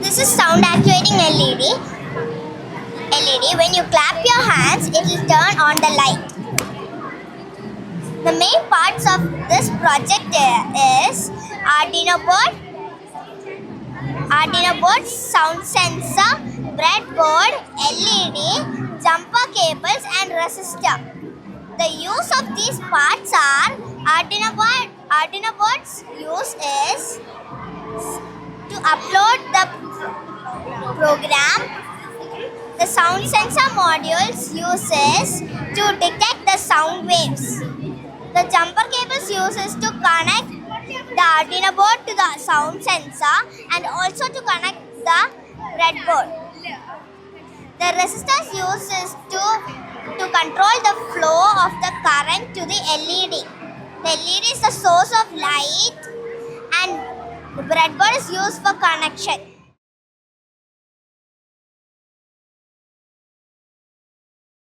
This is sound activating LED. When you clap your hands, it will turn on the light. The main parts of this project is Arduino board, sound sensor, breadboard, LED, jumper cables and resistor. The use of these parts are Arduino board's use is to upload the program. The sound sensor module's uses to detect the sound waves. The jumper cables uses to connect the Arduino board to the sound sensor and also to connect the breadboard. The resistors uses to control the flow of the current to the LED. The LED is the source of light and the breadboard is used for connection.